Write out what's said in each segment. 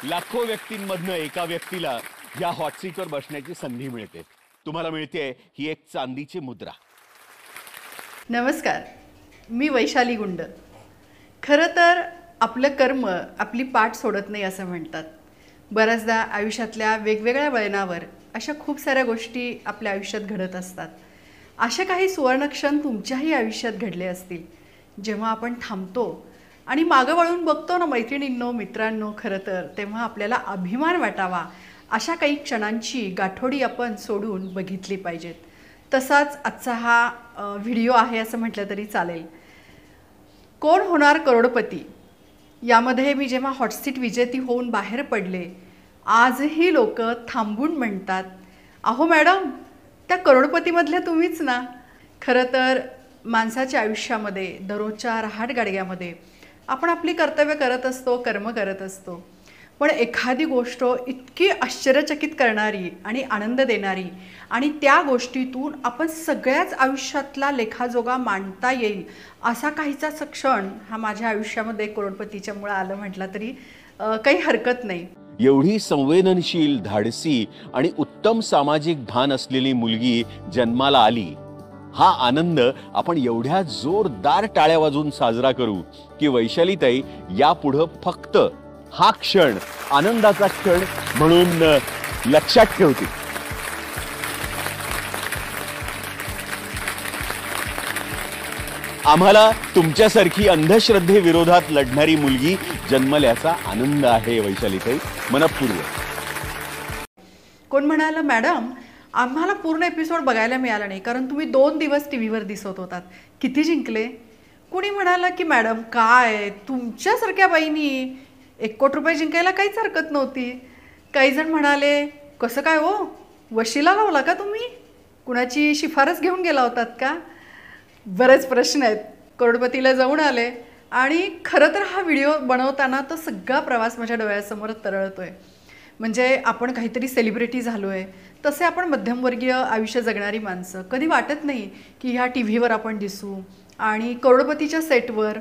लाखो व्यक्तींमधनं एका व्यक्तीला या हॉट सीटवर बसण्याची संधी मिळते. तुम्हाला मिळते ही एक चांदीची मुद्रा. नमस्कार, मी वैशाली गुंड. खरं तर आपलं कर्म आपली पाठ सोडत नाही असं म्हणतात. बऱ्याचदा आयुष्यातल्या वेगवेगळ्या वळणावर अशा खूप साऱ्या गोष्टी आपल्या आयुष्यात घडत असतात. अशा काही सुवर्णक्षण तुमच्याही आयुष्यात घडले असतील. जेव्हा आपण थांबतो आणि मागं वळून बघतो ना मैत्रिणींनो, मित्रांनो, खरं तर तेव्हा आपल्याला अभिमान वाटावा अशा काही क्षणांची गाठोडी आपण सोडून बघितली पाहिजेत. तसाच आजचा हा व्हिडिओ आहे असं म्हटलं तरी चालेल. कोण होणार करोडपती यामध्ये मी जेव्हा हॉटसीट विजेती होऊन बाहेर पडले, आजही लोक थांबून म्हणतात, अहो मॅडम, त्या करोडपतीमधल्या तुम्हीच ना. खरं तर माणसाच्या आयुष्यामध्ये दररोजच्या रहाटगाडग्यामध्ये आपण आपली कर्तव्य करत असतो, कर्म करत असतो. पण एखादी गोष्ट इतकी आश्चर्यचकित करणारी आणि आनंद देणारी आणि त्या गोष्टीतून आपण सगळ्याच आयुष्यातला लेखाजोगा मांडता येईल असा काहीचा क्षण हा माझ्या आयुष्यामध्ये करोडपतीच्यामुळे आलं म्हटलं तरी काही हरकत नाही. एवढी संवेदनशील, धाडसी आणि उत्तम सामाजिक भान असलेली मुलगी जन्माला आली, हा आनंद आपण एवढ्या जोरदार टाळ्या वाजवून साजरा करू की वैशालीताई यापुढे फक्त हा क्षण आनंदाचा क्षण म्हणून लक्षात ठेवतील. आम्हाला तुमच्यासारखी अंधश्रद्धेविरोधात लढणारी मुलगी जन्मल्याचा आनंद आहे वैशालीताई, मनपूर्वक. कोण म्हणाला, मॅडम आम्हाला पूर्ण एपिसोड बघायला मिळाला नाही कारण तुम्ही 2 दिवस टीव्हीवर दिसत होतात, किती जिंकले. कुणी म्हणाला की मॅडम काय तुमच्यासारख्या बाईनी 1 कोटी रुपये जिंकायला काहीच हरकत नव्हती. काही जण म्हणाले, कसं काय हो, वशिला लावला का तुम्ही, कुणाची शिफारस घेऊन गेला होतात का. बरेच प्रश्न आहेत. करोडपतीला जाऊन आले आणि खरं तर हा व्हिडिओ बनवताना तो सगळा प्रवास माझ्या डोळ्यासमोर तरळतोय. म्हणजे आपण काहीतरी सेलिब्रिटी झालो आहे तसे आपण मध्यमवर्गीय आयुष्य जगणारी माणसं. कधी वाटत नाही की ह्या टी व्हीवर आपण दिसू. आणि करोडपतीच्या सेटवर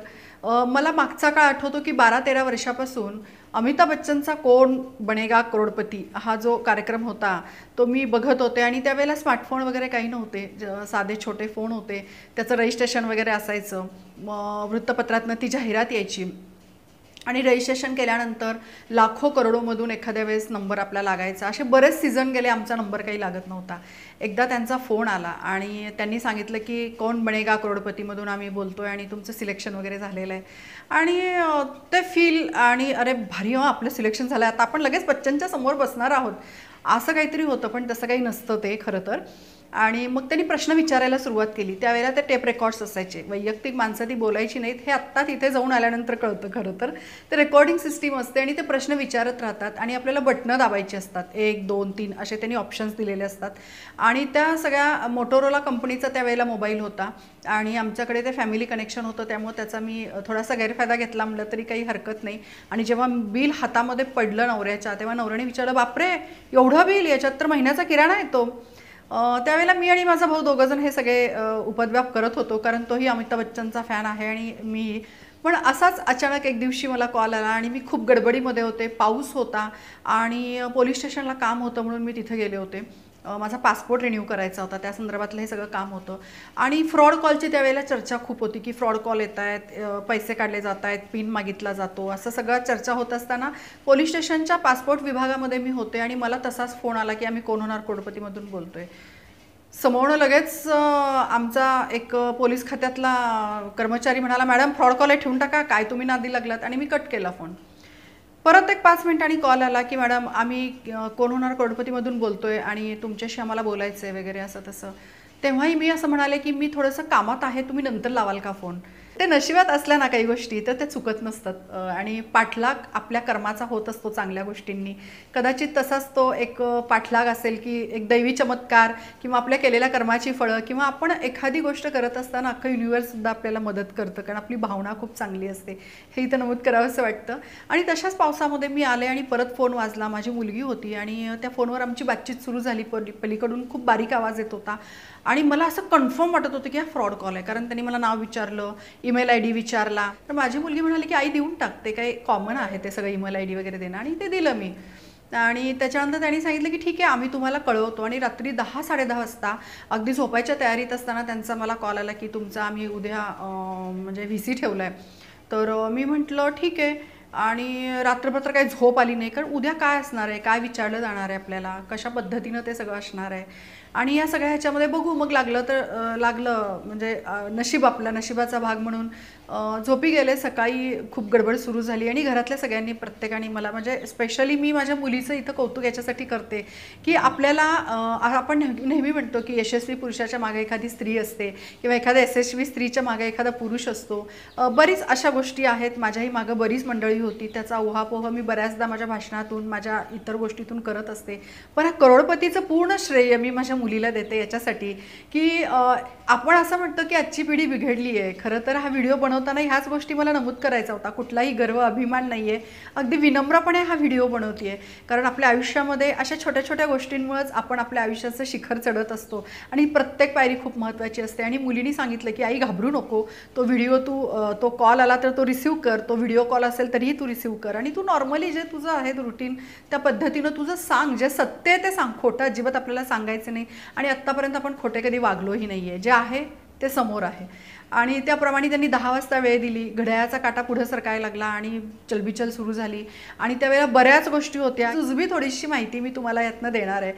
मला मागचा काळ आठवतो की 12-13 वर्षापासून अमिताभ बच्चनचा कोण बनेगा करोडपती हा जो कार्यक्रम होता तो मी बघत होते. आणि त्यावेळेला स्मार्टफोन वगैरे काही नव्हते, साधे छोटे फोन होते. त्याचं रजिस्ट्रेशन वगैरे असायचं. वृत्तपत्रातनं ती जाहिरात यायची आणि रजिस्ट्रेशन केल्यानंतर लाखो करोडोमधून एखाद्या वेळेस नंबर आपला लागायचा. असे बरेच सीझन गेले, आमचा नंबर काही लागत नव्हता. एकदा त्यांचा फोन आला आणि त्यांनी सांगितलं की कोण बनेगा करोडपतीमधून आम्ही बोलतो आहे आणि तुमचं सिलेक्शन वगैरे झालेलं आहे. आणि ते फील आणि अरे भारी हो, आपलं सिलेक्शन झालं, आता आपण लगेच बच्चनच्या समोर बसणार आहोत असं काहीतरी होतं. पण तसं काही नसतं ते खरं तर. आणि मग त्यांनी प्रश्न विचारायला सुरुवात केली. त्यावेळेला ते टेप रेकॉर्ड्स असायचे, वैयक्तिक माणसं ती बोलायची नाहीत, हे आत्ता तिथे जाऊन आल्यानंतर कळतं. खरं तर ते रेकॉर्डिंग सिस्टीम असते आणि ते प्रश्न विचारत राहतात आणि आपल्याला बटणं दाबायची असतात. 1, 2, 3 असे त्यांनी ऑप्शन्स दिलेले असतात. आणि त्या सगळ्या मोटोरोला कंपनीचा त्यावेळेला मोबाईल होता आणि आमच्याकडे ते फॅमिली कनेक्शन होतं, त्यामुळे त्याचा मी थोडासा गैरफायदा घेतला म्हटलं तरी काही हरकत नाही. आणि जेव्हा बिल हातामध्ये पडलं नवऱ्याच्या, तेव्हा नवऱ्याने विचारलं, बापरे एवढं बिल, याच्यात तर महिन्याचा किराणा येतो. त्यावेळेला मी आणि माझा भाऊ दोघंजण हे सगळे उपद्व्याप करत होतो कारण तोही अमिताभ बच्चनचा फॅन आहे आणि मी. पण असाच अचानक एक दिवशी मला कॉल आला आणि मी खूप गडबडीमध्ये होते, पाऊस होता आणि पोलीस स्टेशनला काम होतं म्हणून मी तिथे गेले होते. माझा पासपोर्ट रिन्यू करायचा होता, त्या संदर्भातलं हे सगळं काम होतं. आणि फ्रॉड कॉलची त्यावेळेला चर्चा खूप होती की फ्रॉड कॉल येत आहेत, पैसे काढले जात आहेत, पिन मागितला जातो, असं सगळं चर्चा होत असताना पोलीस स्टेशनच्या पासपोर्ट विभागामध्ये मी होते आणि मला तसाच फोन आला की आम्ही कोण होणार करोडपतीमधून बोलतोय. समोरनं लगेच आमचा एक पोलीस खात्यातला कर्मचारी म्हणाला, मॅडम फ्रॉड कॉल आहे, ठेवून टाका, काय तुम्ही नादी लागलात. आणि मी कट केला फोन. परत एक 5 मिनिटांनी कॉल आला की मॅडम आम्ही कोण होणार करोडपतीमधून बोलतोय आणि तुमच्याशी आम्हाला बोलायचं आहे वगैरे असं तसं. तेव्हाही मी असं म्हणाले की मी थोडंसं कामात आहे, तुम्ही नंतर लावाल का फोन. ते नशिबात असल्या ना काही गोष्टी तर ते चुकत नसतात आणि पाठलाग आपल्या कर्माचा होत असतो चांगल्या गोष्टींनी. कदाचित तसाच तो एक पाठलाग असेल की एक दैवी चमत्कार किंवा आपल्या केलेल्या कर्माची फळं किंवा आपण एखादी गोष्ट करत असताना अख्खं युनिवर्ससुद्धा आपल्याला मदत करतं कारण आपली भावना खूप चांगली असते, हे इथं नमूद करावं असं वाटतं. आणि तशाच पावसामध्ये मी आले आणि परत फोन वाजला. माझी मुलगी होती आणि त्या फोनवर आमची बातचीत सुरू झाली. पलीकडून खूप बारीक आवाज येत होता आणि मला असं कन्फर्म वाटत होतं की हा फ्रॉड कॉल आहे कारण त्यांनी मला नाव विचारलं, ईमेल आय डी विचारला. तर माझी मुलगी म्हणाली की आई देऊन टाकते, काही कॉमन आहे ते सगळं ईमेल आय डी वगैरे देणं. आणि ते दिलं मी. आणि त्याच्यानंतर त्यांनी सांगितलं की ठीक आहे आम्ही तुम्हाला कळवतो. आणि रात्री 10-10:30 वाजता अगदी झोपायच्या तयारीत असताना त्यांचा मला कॉल आला की तुमचा आम्ही उद्या म्हणजे VC ठेवला आहे. तर मी म्हटलं ठीक आहे. आणि रात्रभर काही झोप आली नाही, कारण उद्या काय असणार आहे, काय विचारलं जाणार आहे आपल्याला, कशा पद्धतीनं ते सगळं असणार आहे. आणि या सगळ्या ह्याच्यामध्ये बघू मग लागलं तर लागलं, म्हणजे नशीब, आपला नशिबाचा भाग म्हणून झोपी गेले. सकाळी खूप गडबड सुरू झाली आणि घरातल्या सगळ्यांनी, प्रत्येकाने मला, म्हणजे स्पेशली मी माझ्या मुलीचं इथं कौतुक याच्यासाठी करते की आपल्याला आपण नेहमी म्हणतो की यशस्वी पुरुषाच्या मागे एखादी स्त्री असते किंवा एखाद्या यशस्वी स्त्रीच्या मागे एखादा पुरुष असतो. बरीच अशा गोष्टी आहेत. माझ्याही मागं बरीच मंडळी होती, त्याचा उहापोह मी बऱ्याचदा माझ्या भाषणातून, माझ्या इतर गोष्टीतून करत असते. पण हा करोडपतीचं पूर्ण श्रेय मी माझ्या मुलीला देते याच्यासाठी की आपण असं म्हणतो की आजची पिढी बिघडली आहे. खरं तर हा व्हिडिओ बनवताना ह्याच गोष्टी मला नमूद करायचा होता. कुठलाही गर्व, अभिमान नाही आहे. अगदी विनम्रपणे हा व्हिडिओ बनवते आहे, कारण आपल्या आयुष्यामध्ये अशा छोट्या छोट्या गोष्टींमुळेच आपण आपल्या आयुष्याचं शिखर चढत असतो आणि प्रत्येक पायरी खूप महत्त्वाची असते. आणि मुलीने सांगितलं की आई घाबरू नको, तो व्हिडिओ तो कॉल आला तर तो रिसीव कर, तो व्हिडिओ कॉल असेल तरीही तू रिसीव कर आणि तू नॉर्मली जे तुझं आहे रुटीन त्या पद्धतीनं तुझं सांग, जे सत्य आहे ते सांग. खोटं अजिबात आपल्याला सांगायचं नाही. आणि आत्तापर्यंत आपण खोटे कधी वागलोही नाही आहे. जे आहे ते समोर आहे. आणि त्याप्रमाणे त्यांनी 10 वाजता वेळ दिली. घड्याळाचा काटा पुढं सरकायला लागला आणि चलबिचल सुरू झाली. आणि त्यावेळेला बऱ्याच गोष्टी होत्या. जुजबी थोडीशी माहिती मी तुम्हाला यातनं देणार आहे,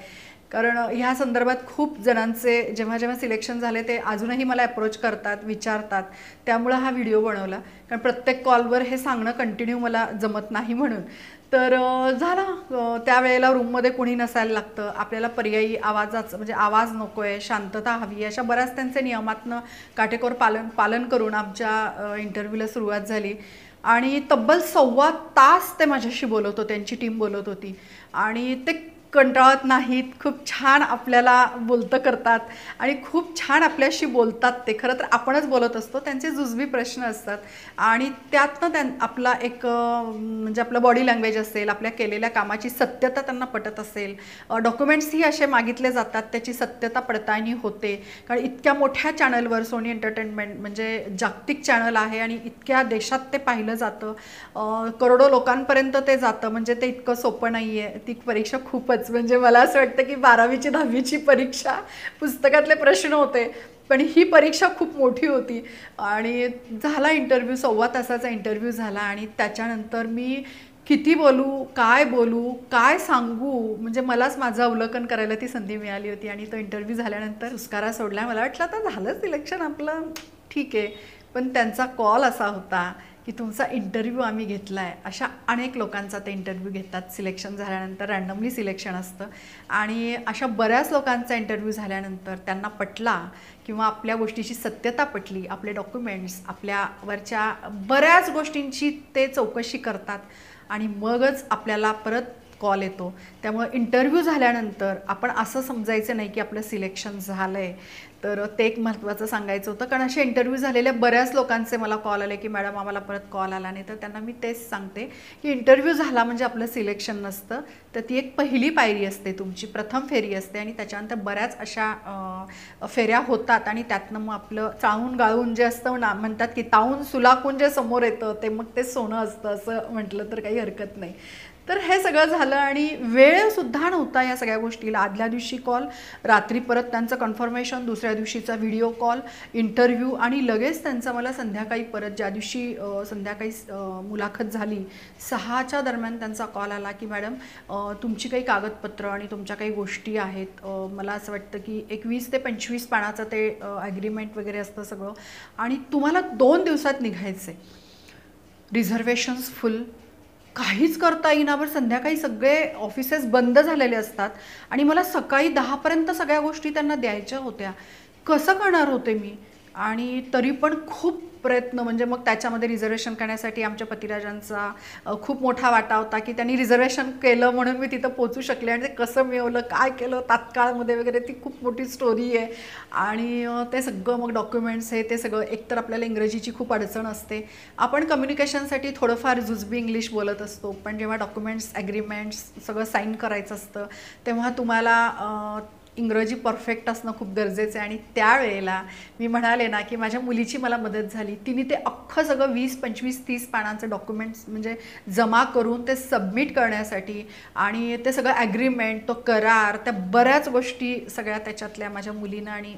कारण ह्या संदर्भात खूप जणांचे जेव्हा जेव्हा सिलेक्शन झाले ते अजूनही मला अप्रोच करतात, विचारतात. त्यामुळं हा व्हिडिओ बनवला, कारण प्रत्येक कॉलवर हे सांगणं कंटिन्यू मला जमत नाही म्हणून. तर झालं. त्यावेळेला रूममध्ये कुणी नसायला लागतं. आपल्याला पर्यायी आवाजाचं, म्हणजे आवाज नको आहे, शांतता हवी, अशा बऱ्याच त्यांचे नियमातनं काटेकोर पालन करून आमच्या इंटरव्ह्यूला सुरुवात झाली. आणि तब्बल 1.25 तास ते माझ्याशी बोलत होते, त्यांची टीम बोलत होती. आणि ते कंटाळत नाहीत, खूप छान आपल्याला बोलतं करतात आणि खूप छान आपल्याशी बोलतात. ते खरं तर आपणच बोलत असतो, त्यांचे जुजबी प्रश्न असतात. आणि त्यातनं आपला एक म्हणजे आपलं बॉडी लँग्वेज असेल, आपल्या केलेल्या कामाची सत्यता त्यांना पटत असेल, डॉक्युमेंट्सही असे मागितले जातात, त्याची सत्यता पडताळणी होते. कारण इतक्या मोठ्या चॅनलवर सोनी एंटरटेनमेंट म्हणजे जागतिक चॅनल आहे आणि इतक्या देशात ते पाहिलं जातं, करोडो लोकांपर्यंत ते जातं. म्हणजे ते इतकं सोपं नाही आहे. ती परीक्षा खूपच, म्हणजे मला असं वाटतं की 12वी 10वीची परीक्षा, पुस्तकातले प्रश्न होते, पण ही परीक्षा खूप मोठी होती. आणि झाला इंटरव्ह्यू, 1.25 तासाचा इंटरव्ह्यू झाला. आणि त्याच्यानंतर मी किती बोलू, काय सांगू, म्हणजे मलाच माझं अवलोकन करायला ती संधी मिळाली होती. आणि तो इंटरव्ह्यू झाल्यानंतर सुस्कारा सोडला. मला वाटलं आता झालं सिलेक्शन आपलं, ठीक आहे. पण त्यांचा कॉल असा होता की तुमचा इंटरव्ह्यू आम्ही घेतला आहे. अशा अनेक लोकांचा ते इंटरव्ह्यू घेतात सिलेक्शन झाल्यानंतर, रँडमली सिलेक्शन असतं. आणि अशा बऱ्याच लोकांचा इंटरव्ह्यू झाल्यानंतर त्यांना पटला किंवा आपल्या गोष्टीची सत्यता पटली, आपले डॉक्युमेंट्स, आपल्यावरच्या बऱ्याच गोष्टींची ते चौकशी करतात आणि मगच आपल्याला परत कॉल येतो. त्यामुळे इंटरव्ह्यू झाल्यानंतर आपण असं समजायचं नाही की आपलं सिलेक्शन झालं आहे. तर ते एक महत्त्वाचं सांगायचं होतं, कारण असे इंटरव्ह्यू झालेल्या बऱ्याच लोकांचे मला कॉल आले की मॅडम आम्हाला परत कॉल आला नाही. तर त्यांना मी तेच सांगते की इंटरव्ह्यू झाला म्हणजे आपलं सिलेक्शन नसतं, तर ती एक पहिली पायरी असते, तुमची प्रथम फेरी असते. आणि त्याच्यानंतर बऱ्याच अशा फेऱ्या होतात आणि त्यातनं मग आपलं चाळून गाळून जे असतं ना, म्हणतात की तावून सुलाखून जे समोर येतं ते मग ते सोनं असतं, असं म्हटलं तर काही हरकत नाही. तर हे सगळं झालं आणि वेळसुद्धा नव्हता या सगळ्या गोष्टीला. आदल्या दिवशी कॉल, रात्री परत त्यांचं कन्फर्मेशन, दुसऱ्या दिवशीचा व्हिडिओ कॉल, इंटरव्ह्यू आणि लगेच त्यांचा मला संध्याकाळी परत, ज्या दिवशी संध्याकाळी मुलाखत झाली 6च्या दरम्यान त्यांचा कॉल आला की मॅडम तुमची काही कागदपत्र आणि तुमच्या काही गोष्टी आहेत, मला असं वाटतं की 21 ते 25 पानाचं ते ॲग्रीमेंट वगैरे असतं सगळं, आणि तुम्हाला 2 दिवसात निघायचं आहे. रिझर्वेशन्स फुल, काहीच करता येईना. बरं संध्याकाळी सगळे ऑफिसेस बंद झालेले असतात आणि मला सकाळी 10पर्यंत सगळ्या गोष्टी त्यांना द्यायच्या होत्या. कसं करणार होते मी? आणि तरी पण खूप प्रयत्न, म्हणजे मग त्याच्यामध्ये रिझर्वेशन करण्यासाठी आमच्या पतिराजांचा खूप मोठा वाटा होता की त्यांनी रिझर्वेशन केलं म्हणून मी तिथं पोचू शकले. आणि ते कसं मिळवलं, काय केलं तात्काळमध्ये वगैरे, ती खूप मोठी स्टोरी आहे. आणि ते सगळं मग डॉक्युमेंट्स हे ते सगळं, एकतर आपल्याला इंग्रजीची खूप अडचण असते, आपण कम्युनिकेशनसाठी थोडंफार जुजबी इंग्लिश बोलत असतो, पण जेव्हा डॉक्युमेंट्स, ॲग्रीमेंट्स सगळं साईन करायचं असतं तेव्हा तुम्हाला इंग्रजी परफेक्ट असणं खूप गरजेचं आहे आणि त्यावेळेला मी म्हणाले ना की माझ्या मुलीची मला मदत झाली. तिने ते अख्खं सगळं 20, 25, 30 पानांचं डॉक्युमेंट्स म्हणजे जमा करून ते सबमिट करण्यासाठी आणि ते सगळं ॲग्रीमेंट, तो करार, त्या बऱ्याच गोष्टी सगळ्या त्याच्यातल्या माझ्या मुलीनं आणि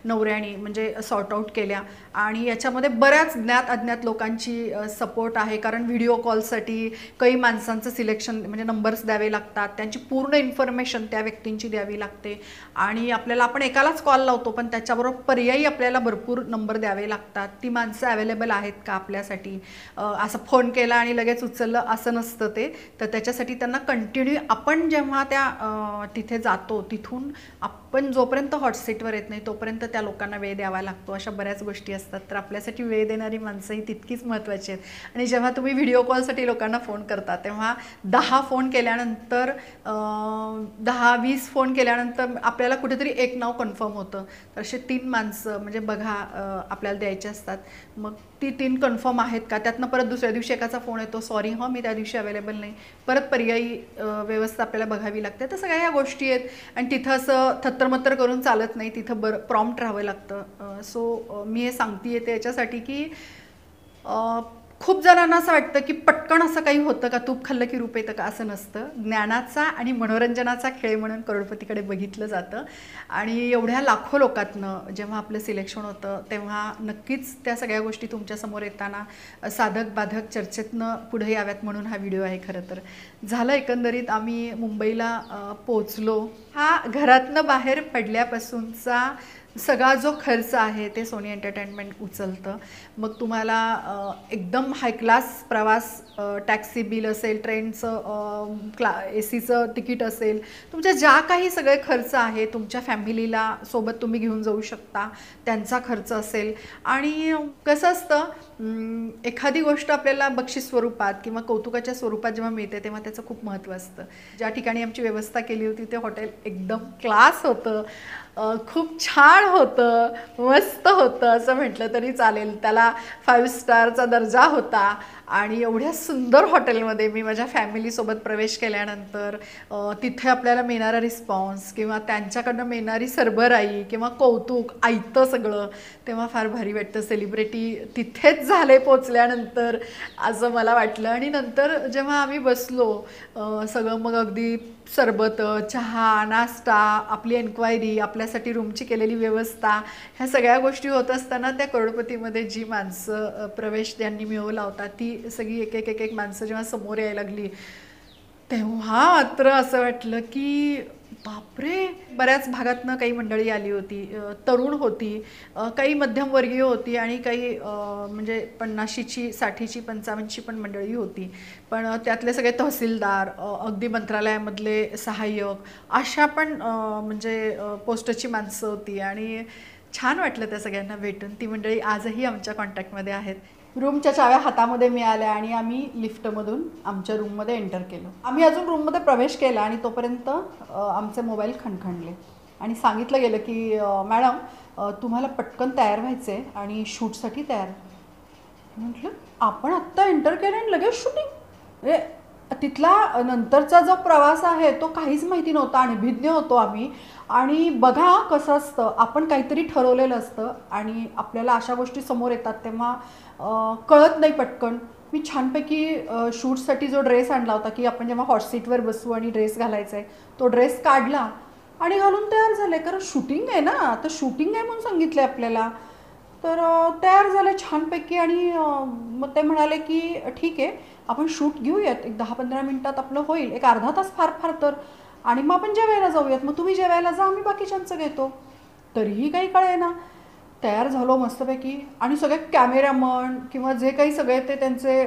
नवऱ्याने म्हणजे सॉर्ट आऊट केल्या. आणि याच्यामध्ये बऱ्याच ज्ञात अज्ञात लोकांची सपोर्ट आहे, कारण व्हिडिओ कॉलसाठी काही माणसांचं सिलेक्शन म्हणजे नंबर्स द्यावे लागतात, त्यांची पूर्ण इन्फॉर्मेशन त्या व्यक्तींची द्यावी लागते आणि आपल्याला आपण एकालाच कॉल लावतो पण त्याच्याबरोबर पर्यायी आपल्याला भरपूर नंबर द्यावे लागतात. ती माणसं अवेलेबल आहेत का आपल्यासाठी, असं फोन केला आणि लगेच उचललं असं नसतं ते. तर त्याच्यासाठी त्यांना कंटिन्यू आपण जेव्हा त्या तिथे जातो तिथून आपण जोपर्यंत हॉट सीटवर येत नाही तोपर्यंत त्या लोकांना वेळ द्यावा लागतो. अशा बऱ्याच गोष्टी असतात. तर आपल्यासाठी वेळ देणारी माणसं ही तितकीच महत्त्वाची आहेत. आणि जेव्हा तुम्ही व्हिडिओ कॉलसाठी लोकांना फोन करता तेव्हा 10 फोन केल्यानंतर 10-20 फोन केल्यानंतर आपल्याला कुठेतरी एक नाव कन्फर्म होतं. तर असे 3 माणसं म्हणजे बघा आपल्याला द्यायचे असतात. मग ती 3 कन्फर्म आहेत का, त्यातनं परत दुसऱ्या दिवशी एकाचा फोन येतो, सॉरी मी त्या दिवशी अवेलेबल नाही, परत पर्यायी व्यवस्था आपल्याला बघावी लागते. तर सगळ्या ह्या गोष्टी आहेत आणि तिथं असं थत्तरमत्तर करून चालत नाही, तिथं प्रॉम्प्ट राहावं लागतं. सो मी हे सांगते ते याच्यासाठी की खूप जणांना असं वाटतं की पटकन असं काही होतं का, तूप खाल्लं की रूप येतं का, असं नसतं. ज्ञानाचा आणि मनोरंजनाचा खेळ म्हणून करोडपतीकडे बघितलं जातं आणि एवढ्या लाखो लोकांतनं जेव्हा आपलं सिलेक्शन होतं तेव्हा नक्कीच त्या सगळ्या गोष्टी तुमच्यासमोर येताना साधक बाधक चर्चेतनं पुढे याव्यात म्हणून हा व्हिडिओ आहे. खरं तर झालं एकंदरीत आम्ही मुंबईला पोचलो. हा घरातनं बाहेर पडल्यापासूनचा सगळा जो खर्च आहे ते सोनी एंटरटेनमेंट उचलतं. मग तुम्हाला एकदम हाय क्लास प्रवास, टॅक्सी बिल असेल, ट्रेनचं AC चं तिकीट असेल, तुमच्या ज्या काही सगळे खर्च आहे, तुमच्या फॅमिलीला सोबत तुम्ही घेऊन जाऊ शकता त्यांचा खर्च असेल. आणि कसं असतं एखादी गोष्ट आपल्याला बक्षीस स्वरूपात किंवा कौतुकाच्या स्वरूपात जेव्हा मिळते तेव्हा त्याचं खूप महत्त्व असतं. ज्या ठिकाणी आमची व्यवस्था केली होती ते हॉटेल एकदम क्लास होतं, खूप छान होतं, मस्त होतं असं म्हटलं तरी चालेल. त्याला 5 स्टारचा दर्जा होता आणि एवढ्या सुंदर हॉटेलमध्ये मी माझ्या फॅमिलीसोबत प्रवेश केल्यानंतर तिथे आपल्याला मिळणारा रिस्पॉन्स किंवा त्यांच्याकडनं मिळणारी सरबराई किंवा कौतुक ऐकतं सगळं तेव्हा फार भारी वाटतं. सेलिब्रिटी तिथेच झाले पोचल्यानंतर असं मला वाटलं. आणि नंतर जेव्हा आम्ही बसलो सगळं मग अगदी सरबत, चहा, नाश्ता, आपली एन्क्वायरी, आपल्यासाठी रूमची केलेली व्यवस्था, ह्या सगळ्या गोष्टी होत असताना त्या करोडपतीमध्ये जी माणसं प्रवेश त्यांनी मिळवला होता ती सगळी एक एक माणसं जेव्हा समोर यायला लागली तेव्हा मात्र असं वाटलं की बापरे. बऱ्याच भागातनं काही मंडळी आली होती, तरुण होती, काही मध्यमवर्गीय होती आणि काही म्हणजे 50ची 60ची 55ची पण मंडळी होती. पण त्यातले सगळे तहसीलदार, अगदी मंत्रालयामधले सहाय्यक, अशा पण म्हणजे पोस्टची माणसं होती आणि छान वाटलं त्या सगळ्यांना भेटून. ती मंडळी आजही आमच्या कॉन्टॅक्टमध्ये आहेत. रूमच्या चाव्या हातामध्ये मिळाल्या आणि आम्ही लिफ्टमधून आमच्या रूममध्ये एंटर केलं. आम्ही अजून रूममध्ये प्रवेश केला आणि तोपर्यंत आमचे मोबाईल खणखणले आणि सांगितलं गेलं की मॅडम तुम्हाला पटकन तयार व्हायचं आहे आणि शूटसाठी तयार. म्हटलं आपण आत्ता एंटर केलं आणि लगेच शूटिंग. तिथला नंतरचा जो प्रवास आहे तो काहीच माहिती नव्हता, अनभिज्ञ होतो आम्ही. आणि बघा कसं असतं, आपण काहीतरी ठरवलेलं असतं आणि आपल्याला अशा गोष्टी समोर येतात तेव्हा कळत नाही पटकन. मी छानपैकी शूटसाठी जो ड्रेस आणला होता की आपण जेव्हा हॉट सीटवर बसू आणि ड्रेस घालायचा आहे तो ड्रेस काढला आणि घालून तयार झाले, कारण शूटिंग आहे ना, तर शूटिंग आहे म्हणून सांगितलं आपल्याला. तर तयार झाले छानपैकी आणि मग ते म्हणाले की ठीक आहे आपण शूट घेऊयात, एक 10-15 मिनटात आपलं होईल, एक अर्धा तास फार फार तर, आणि मग आपण जेवायला जाऊयात. मग तुम्ही जेवायला जा, आम्ही बाकीच्यांचं घेतो. तरीही काही कळेना. तयार झालो मस्तपैकी आणि सगळे कॅमेरामन किंवा जे काही सगळे ते त्यांचे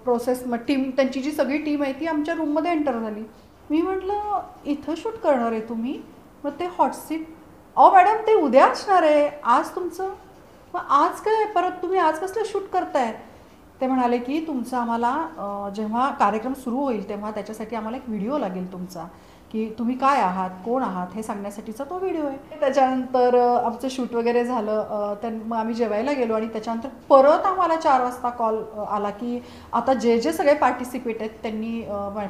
प्रोसेस टीम, त्यांची जी सगळी टीम आहे ती आमच्या रूममध्ये एंटर झाली. मी म्हटलं इथं शूट करणार आहे तुम्ही? मग ते हॉट सीट, मॅडम ते उद्या असणार आहे, आज तुमचं. मग आज काय परत तुम्ही आज कसलं शूट करताय? ते म्हणाले की तुमचं आम्हाला जेव्हा कार्यक्रम सुरू होईल तेव्हा त्याच्यासाठी आम्हाला एक व्हिडिओ लागेल तुमचा, की तुम्ही काय आहात, कोण आहात हे सांगण्यासाठीचा तो व्हिडिओ आहे. त्याच्यानंतर आमचं शूट वगैरे झालं, मग आम्ही जेवायला गेलो आणि त्याच्यानंतर परत आम्हाला 4 वाजता कॉल आला की आता जे जे सगळे पार्टिसिपेट आहेत त्यांनी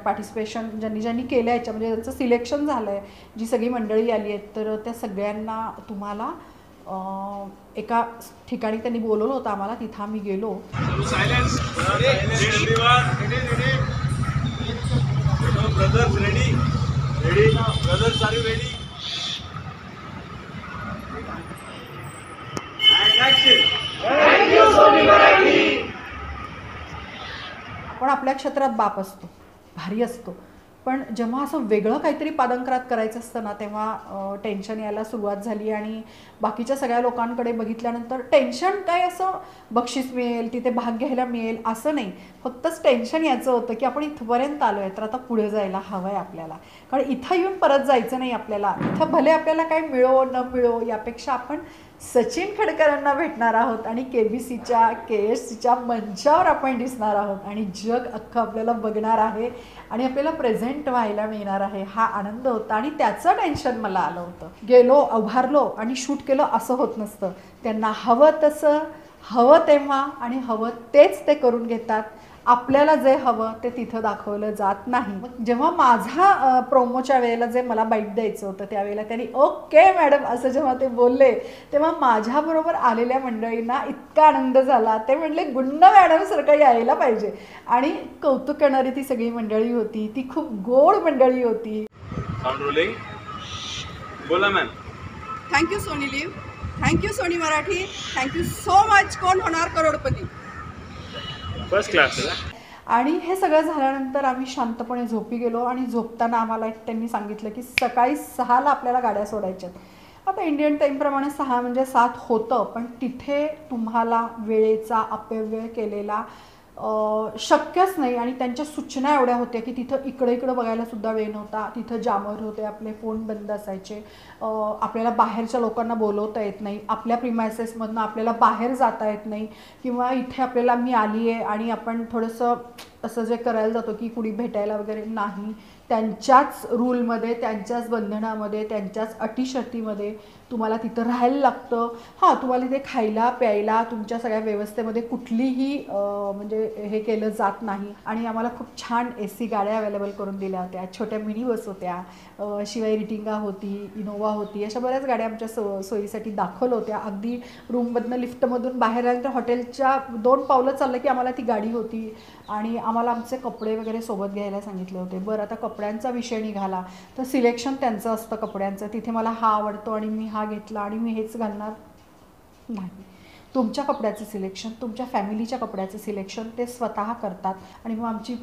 पार्टिसिपेशन ज्यांनी केलं आहे याच्यामध्ये त्यांचं सिलेक्शन झालं आहे, जी सगळी मंडळी आली आहेत, तर त्या सगळ्यांना तुम्हाला एका ठिकाणी त्यांनी बोलवलं होतं आम्हाला, तिथं आम्ही गेलो. Brothers ready? Ready? Brothers, are you ready? And action! Thank you, Sony Marathi! आपण आपल्या क्षेत्रात बाप असतो, भारी असतो, पण जेव्हा असं वेगळं काहीतरी पादंकरात करायचं असतं ना तेव्हा टेन्शन यायला सुरुवात झाली. आणि बाकीच्या सगळ्या लोकांकडे बघितल्यानंतर टेन्शन काय असं बक्षीस मिळेल, तिथे भाग घ्यायला मिळेल असं नाही, फक्तच टेन्शन याचं होतं की आपण इथपर्यंत आलो आहे तर आता पुढे जायला हवं आहे आपल्याला. कारण इथं येऊन परत जायचं नाही आपल्याला. इथं भले आपल्याला काय मिळो न मिळो, यापेक्षा आपण सचिन खडकरांना भेटणार आहोत आणि KBCच्या KSCच्या मंचावर आपण दिसणार आहोत आणि जग अख्खं आपल्याला बघणार आहे आणि आपल्याला प्रेझेंट व्हायला मिळणार आहे. हा आनंद होता आणि त्याचं टेन्शन मला आलं होतं. गेलो, उभारलो आणि शूट केलं असं होत नसतं. त्यांना हवं तसं, हवं तेव्हा आणि हवं तेच ते करून घेतात. आपल्याला जे हवं ते तिथं दाखवलं जात नाही. जेव्हा माझा प्रोमोच्या वेळेला जे मला बाईट द्यायचं होतं त्यावेळेला त्यांनी ओके मॅडम असं जेव्हा ते बोलले तेव्हा माझ्याबरोबर आलेल्या मंडळींना इतका आनंद झाला. ते म्हणले गुण्ण मॅडमसारखं यायला पाहिजे. आणि कौतुक करणारी ती सगळी मंडळी होती, ती खूप गोड मंडळी होती. Sound rolling. बोला ma'am. Thank you Sony Liv, thank you Sony Marathi, thank you so much. Kon Honar करोडपती. First class. आणि हे सगळं झाल्यानंतर आम्ही शांतपणे झोपी गेलो आणि झोपताना आम्हाला त्यांनी सांगितलं की सकाळी 6ला आपल्याला गाड्या सोडायच्यात. आता इंडियन टाईमप्रमाणे 6 म्हणजे 7 होतं, पण तिथे तुम्हाला वेळेचा अपव्यय केलेला शक्यच नाही. आणि त्यांच्या सूचना एवढ्या होत्या की तिथं इकडं बघायला सुद्धा वेळ नव्हता. तिथं जामर होते, आपले फोन बंद असायचे, आपल्याला बाहेरच्या लोकांना बोलवता येत नाही, आपल्या प्रिमायसेसमधनं आपल्याला बाहेर जाता येत नाही, किंवा इथे आपल्याला मी आली आहे आणि आपण थोडंसं असं जे करायला जातो की कुणी भेटायला वगैरे नाही. त्यांच्याच रूलमध्ये, त्यांच्याच बंधनामध्ये, त्यांच्याच अटीशर्तीमध्ये तुम्हाला तिथं राहायला लागतं. हां, तुम्हाला ते खायला प्यायला तुमच्या सगळ्या व्यवस्थेमध्ये कुठलीही म्हणजे हे केलं जात नाही. आणि आम्हाला खूप छान AC गाड्या अवेलेबल करून दिल्या होत्या, छोट्या मिनी बस होत्या, शिवाय रिटिंगा होती, इनोवा होती, अशा बऱ्याच गाड्या आमच्या सोयीसाठी दाखवल्या होत्या. अगदी रूममधनं लिफ्टमधून बाहेर आल्यानंतर हॉटेलच्या 2 पावलं चाललं की आम्हाला ती गाडी होती. आणि आम्हाला आमचे कपडे वगैरे सोबत घ्यायला सांगितले होते. बरं, आता कपड्यांचा विषय निघाला तर सिलेक्शन त्यांचं असतं कपड्यांचं. तिथे मला हा आवडतो आणि मी हा घेतला आणि मी हेच घालणार नाही. तुमच्या कपड्याचं सिलेक्शन, तुमच्या फॅमिलीच्या कपड्याचं सिलेक्शन ते स्वतः करतात. आणि मग आमची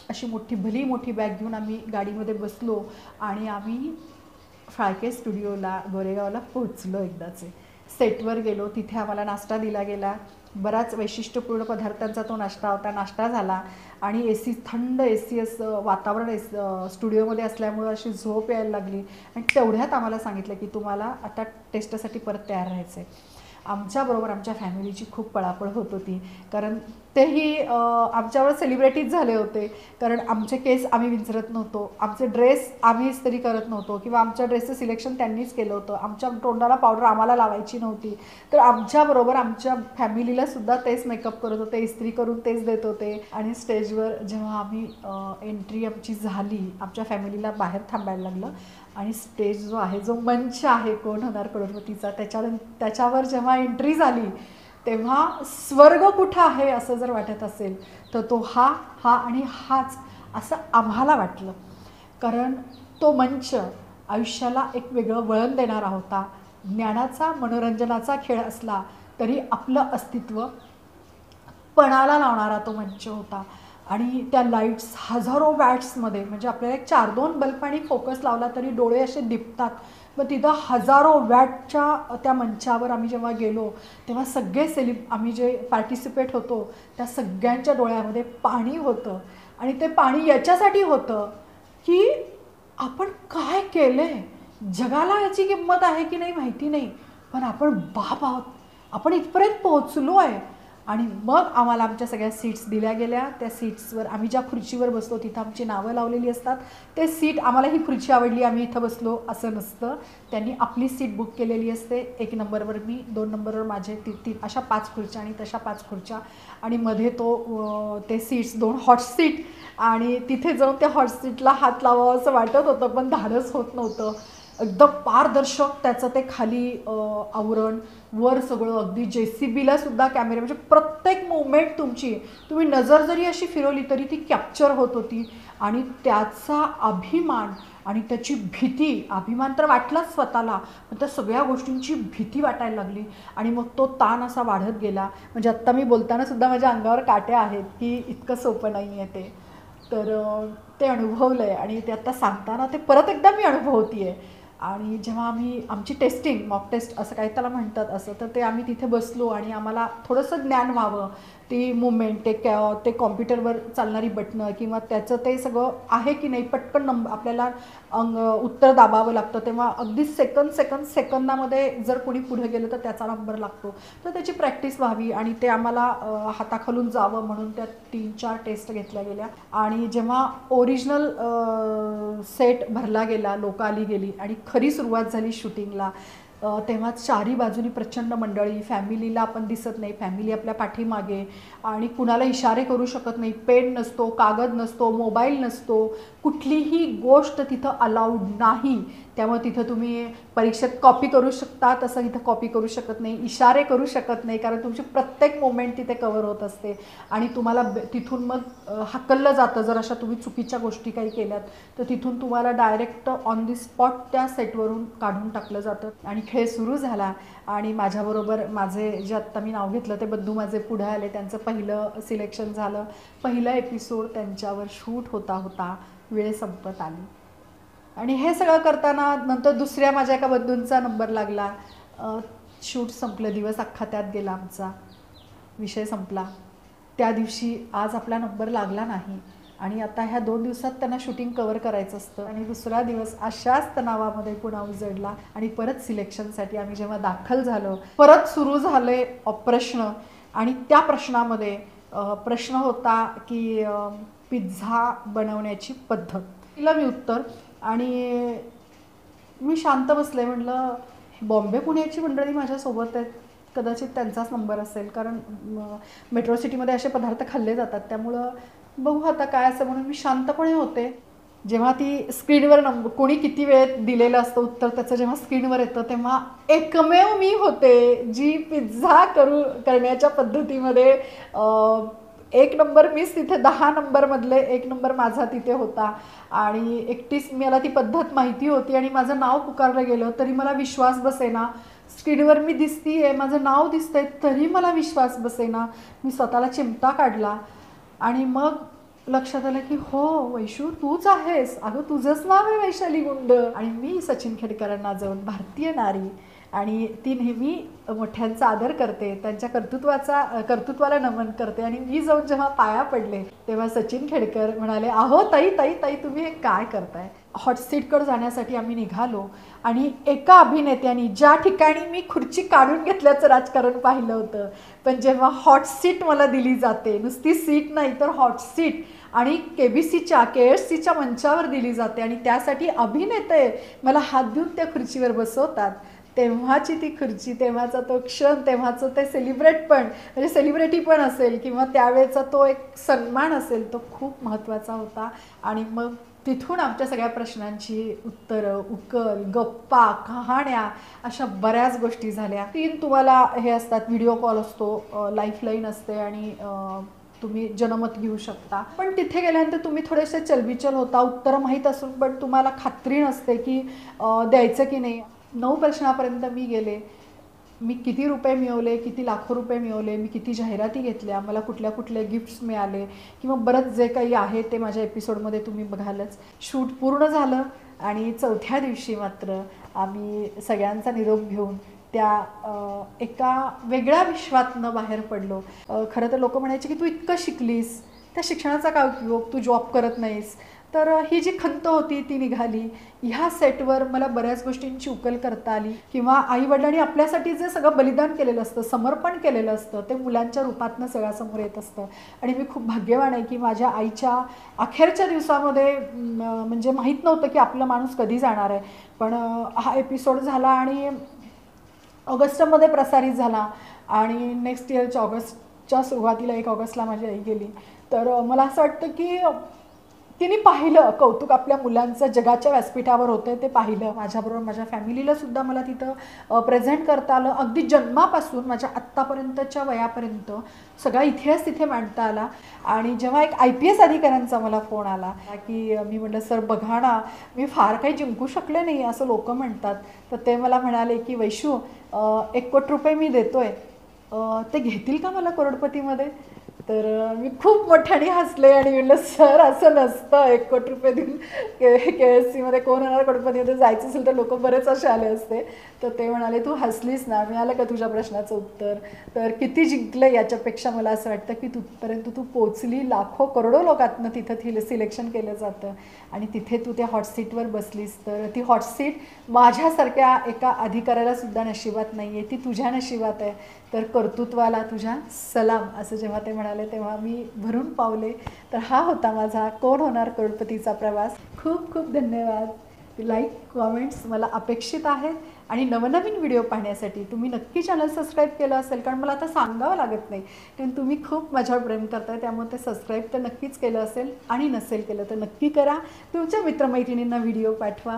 अशी भली मोठी बॅग घेऊन आम्ही गाडीमध्ये बसलो आणि आम्ही फाळके स्टुडिओला गोरेगावला पोहोचलो. एकदाचे सेटवर गेलो, तिथे आम्हाला नाश्ता दिला गेला. बराच वैशिष्ट्यपूर्ण पदार्थांचा तो नाश्ता होता. नाश्ता झाला आणि AC, थंड AC असं वातावरण स्टुडिओमध्ये असल्यामुळं अशी झोप यायला लागली. आणि तेवढ्यात आम्हाला सांगितलं की तुम्हाला आता टेस्टसाठी परत तयार राहायचं आहे. आमच्याबरोबर आमच्या फॅमिलीची खूप पळापळ होत होती, कारण तेही आमच्यावर सेलिब्रिटीज झाले होते. कारण आमचे केस आम्ही विंचरत नव्हतो, आमचे ड्रेस आम्ही इस्त्री करत नव्हतो, किंवा आमच्या ड्रेसचं सिलेक्शन त्यांनीच केलं होतं, आमच्या तोंडाला पावडर आम्हाला लावायची नव्हती. तर आमच्याबरोबर आमच्या फॅमिलीलासुद्धा तेच मेकअप करत होते, इस्त्री करून तेच देत होते. आणि स्टेजवर जेव्हा आम्ही एंट्री आमची झाली, आमच्या फॅमिलीला बाहेर थांबायला लागलं. आणि स्टेज जो आहे, जो मंच आहे कोण होणार करोडपतीचा, त्याच्यावर जेव्हा एंट्री झाली तेव्हा स्वर्ग कुठं आहे असं जर वाटत असेल तर तो हा आणि हाच असं आम्हाला वाटलं. कारण तो मंच आयुष्याला एक वेगळं वळण देणारा होता. ज्ञानाचा, मनोरंजनाचा खेळ असला तरी आपलं अस्तित्व पणाला लावणारा तो मंच होता. आणि त्या लाईट्स हजारो वॅट्समध्ये, म्हणजे आपल्याला एक 4-2 बल्बांनी फोकस लावला तरी डोळे असे दिपतात. मग तिथं हजारो वॅटच्या त्या मंचावर आम्ही जेव्हा गेलो तेव्हा सगळे आम्ही जे पार्टिसिपेट होतो त्या सगळ्यांच्या डोळ्यामध्ये पाणी होतं. आणि ते पाणी याच्यासाठी होतं की आपण काय केलं आहे, जगाला याची किंमत आहे की नाही माहिती नाही, पण आपण बाप आहोत, आपण इथपर्यंत पोहोचलो आहे. आणि मग आम्हाला आमच्या सगळ्या सीट्स दिल्या गेल्या. त्या सीट्सवर आम्ही ज्या खुर्चीवर बसतो तिथं आमची नावं लावलेली असतात. ते सीट आम्हाला ही खुर्ची आवडली आम्ही इथं बसलो असं नसतं. त्यांनी आपली सीट बुक केलेली असते. 1 नंबरवर मी, 2 नंबरवर माझे, 3 अशा 5 खुर्च्या आणि तशा 5 खुर्च्या आणि मध्ये ते सीट्स 2 हॉट सीट. आणि तिथे जाऊन त्या हॉट सीटला हात लावावं असं वाटत होतं पण धाडस होत नव्हतं. एकदम पारदर्शक त्याचं ते खाली आवरण, वर सगळं अगदी JCBला सुद्धा कॅमेरे, म्हणजे प्रत्येक मुवमेंट तुम्ही नजर जरी अशी फिरवली तरी ती कॅप्चर होत होती. आणि त्याचा अभिमान आणि त्याची भीती, अभिमान तर वाटलाच स्वतःला पण त्या सगळ्या गोष्टींची भीती वाटायला लागली. आणि मग तो ताण असा वाढत गेला. म्हणजे आत्ता मी बोलताना सुद्धा माझ्या अंगावर काट्या आहेत की इतकं सोपं नाही आहे ते. तर ते अनुभवलं आहे आणि ते आत्ता सांगताना ते परत एकदा मी अनुभवते आहे. आणि जेव्हा आमची टेस्टिंग, मॉक टेस्ट असं काही त्याला म्हणतात असं, तर ते आम्ही तिथे बसलो आणि आम्हाला थोडंसं ज्ञान व्हावं. ती मुवमेंट, ते कॉम्प्युटरवर चालणारी बटणं किंवा त्याचं ते सगळं आहे की नाही, पटकन आपल्याला उत्तर दाबावं लागतं. तेव्हा अगदी सेकंदामध्ये जर कोणी पुढे गेलं तर त्याचा नंबर लागतो. तर त्याची प्रॅक्टिस व्हावी आणि ते आम्हाला हाताखालून जावं म्हणून त्या 3-4 टेस्ट घेतल्या गेल्या. आणि जेव्हा ओरिजिनल सेट भरला गेला, लोकं आली गेली आणि खरी सुरुवात झाली शूटिंगला, तेव्हा चारी बाजूनी प्रचंड मंडळी, फॅमिलीला आपण दिसत नाही, फॅमिली आपल्या पाठीमागे आणि कुणाला इशारे करू शकत नाही, पेन नसतो, कागद नसतो, मोबाईल नसतो, कुठलीही गोष्ट तिथं अलाउड नाही. त्यामुळे तिथं तुम्ही परीक्षेत कॉपी करू शकता तसं इथं कॉपी करू शकत नाही, इशारे करू शकत नाही, कारण तुमची प्रत्येक मोमेंट तिथे कव्हर होत असते. आणि तुम्हाला तिथून मग हाकललं जातं जर अशा तुम्ही चुकीच्या गोष्टी काही केल्यात तर तिथून तुम्हाला डायरेक्ट ऑन दी स्पॉट त्या सेटवरून काढून टाकलं जातं. आणि खेळ सुरू झाला आणि माझ्याबरोबर माझे जे आत्ता मी नाव घेतलं ते बंधू माझे पुढे आले. त्यांचं पहिलं सिलेक्शन झालं. पहिला एपिसोड त्यांच्यावर शूट होता वेळ संपत आली. आणि हे सगळं करताना नंतर दुसऱ्या माझ्या एका बंधूंचा नंबर लागला. शूट संपलं, दिवस अख्खा त्यात गेला, आमचा विषय संपला. त्या दिवशी आज आपला नंबर लागला नाही आणि आता ह्या 2 दिवसात त्यांना शूटिंग कव्हर करायचं असतं. आणि दुसरा दिवस अशाच तणावामध्ये पुन्हा उजडला आणि परत सिलेक्शनसाठी आम्ही जेव्हा दाखल झालो, परत सुरू झाले प्रश्न. आणि त्या प्रश्नामध्ये प्रश्न होता की पिझ्झा बनवण्याची पद्धत. तिला मी उत्तर, आणि मी शांत बसले. म्हटलं बॉम्बे पुण्याची मंडळी माझ्यासोबत आहेत, कदाचित त्यांचाच नंबर असेल, कारण मेट्रो सिटीमध्ये असे पदार्थ खाल्ले जातात, त्यामुळं बघू आता काय असं म्हणून मी शांतपणे होते. जेव्हा ती स्क्रीनवर कोणी किती वेळेत दिलेलं असतं उत्तर त्याचं जेव्हा स्क्रीनवर येतं तेव्हा एकमेव मी होते जी पिझ्झा करण्याच्या पद्धतीमध्ये 1 नंबर मीच तिथे, 10 नंबरमधले 1 नंबर माझा तिथे होता. आणि एकटीच मला ती पद्धत माहिती होती आणि माझं नाव पुकारलं गेलं तरी मला विश्वास बसेना. स्क्रीनवर मी दिसतीये, माझं नाव दिसतंय तरी मला विश्वास बसेना. मी स्वतःला चिमटा काढला आणि मग लक्षात आलं की हो वैशू तूच आहेस, अगं तुझंच नाव आहे वैशाली गुंड. आणि मी सचिन खेडकरांना जाऊन भारतीय नारी आणि ती नेहमी मोठ्यांचा आदर करते, त्यांच्या कर्तृत्वाला नमन करते. आणि मी जाऊन जेव्हा पाया पडले तेव्हा सचिन खेडकर म्हणाले, अहो ताई ताई ताई तुम्ही हे काय करताय. हॉट सीटकडे जाण्यासाठी आम्ही निघालो आणि एका अभिनेत्याने ज्या ठिकाणी मी खुर्ची काढून घेतल्याचं राजकारण पाहिलं होतं, पण जेव्हा हॉट सीट मला दिली जाते, नुसती सीट नाही तर हॉट सीट, आणि KBCच्या मंचावर दिली जाते आणि त्यासाठी अभिनेते मला हात देऊन त्या खुर्चीवर बसवतात, तेव्हाची ती खुर्ची, तेव्हाचा तो क्षण, तेव्हाचं ते म्हणजे सेलिब्रिटी पण असेल किंवा त्यावेळेचा तो एक सन्मान असेल, तो खूप महत्त्वाचा होता. आणि मग तिथून आमच्या सगळ्या प्रश्नांची उत्तरं, उकल, गप्पा, कहाण्या अशा बऱ्याच गोष्टी झाल्या. 3 तुम्हाला हे असतात, व्हिडिओ कॉल असतो, लाईफलाईन असते आणि तुम्ही जनमत घेऊ शकता. पण तिथे गेल्यानंतर तुम्ही थोडेसे चलबिचल होता, उत्तरं माहीत असून पण तुम्हाला खात्री नसते की द्यायचं की नाही. 9 प्रश्नापर्यंत मी गेले. मी किती रुपये मिळवले, किती लाखो रुपये मिळवले, मी किती जाहिराती घेतल्या, मला कुठल्या कुठले गिफ्ट्स मिळाले किंवा बरंच जे काही आहे ते माझ्या एपिसोडमध्ये तुम्ही बघालच. शूट पूर्ण झालं आणि 4थ्या दिवशी मात्र आम्ही सगळ्यांचा निरोप घेऊन त्या एका वेगळ्या विश्वातनं बाहेर पडलो. खरं तर लोक म्हणायचे की तू इतकं शिकलीस, त्या शिक्षणाचा काय उपयोग, तू जॉब करत नाहीस. तर ही जी खंत होती ती निघाली. ह्या सेटवर मला बऱ्याच गोष्टींची उकल करता आली, किंवा आईवडिलांनी आपल्यासाठी जे सगळं बलिदान केलेलं असतं, समर्पण केलेलं असतं, ते मुलांच्या रूपातनं सगळ्यासमोर येत असतं. आणि मी खूप भाग्यवान आहे की माझ्या आईच्या अखेरच्या दिवसामध्ये म्हणजे माहीत नव्हतं की आपला माणूस कधी जाणार आहे. पण हा एपिसोड झाला आणि ऑगस्टमध्ये प्रसारित झाला आणि नेक्स्ट इयरच्या ऑगस्टच्या सुरुवातीला 1 ऑगस्टला माझी आई गेली. तर मला असं वाटतं की तिने पाहिलं कौतुक आपल्या मुलांचं जगाच्या व्यासपीठावर होतं ते पाहिलं. माझ्याबरोबर माझ्या फॅमिलीलासुद्धा मला तिथं प्रेझेंट करता आलं. अगदी जन्मापासून माझ्या आत्तापर्यंतच्या वयापर्यंत सगळा इतिहास तिथे मांडता आला. आणि जेव्हा एक IPS अधिकाऱ्यांचा मला फोन आला की मी म्हटलं सर बघा ना, मी फार काही जिंकू शकले नाही असं लोक म्हणतात. तर ते मला म्हणाले की वैशू 1 कोटी रुपये मी देतोय, ते घेतील का मला करोडपतीमध्ये. तर मी खूप मोठ्याने हसले आणि म्हटलं सर असं नसतं, 1 कोटी रुपये देऊन KSCमध्ये कोण होणार करोडपतीमध्ये जायचं असेल तर लोक बरेच असे आले असते. तर ते म्हणाले तू हसलीस ना, मिळालं का तुझ्या प्रश्नाचं उत्तर. तर किती जिंकलं याच्यापेक्षा मला असं वाटतं की तिथपर्यंत तू पोचली. लाखो करोडो लोकांना तिथं सिलेक्शन केलं जातं आणि तिथे तू त्या हॉट सीटवर बसलीस. तर ती हॉट सीट माझ्यासारख्या एका अधिकाऱ्याला सुद्धा नशिबात नाही आहे, ती तुझ्या नशिबात आहे. तर कर्तृत्वाला तुझ्या सलाम असं जेव्हा ते म्हणाले तेव्हा मी भरून पावले. तर हा होता माझा कोण होणार करोडपतीचा प्रवास. खूप खूप धन्यवाद. लाईक कॉमेंट्स मला अपेक्षित आहेत आणि नवनवीन व्हिडिओ पाहण्यासाठी तुम्ही नक्की चॅनल सबस्क्राईब केलं असेल, कारण मला आता सांगावं लागत नाही, कारण तुम्ही खूप माझ्यावर प्रेम करताय. त्यामुळे ते सबस्क्राईब तर नक्कीच केलं असेल आणि नसेल केलं तर नक्की करा. तुमच्या मित्रमैत्रिणींना व्हिडिओ पाठवा.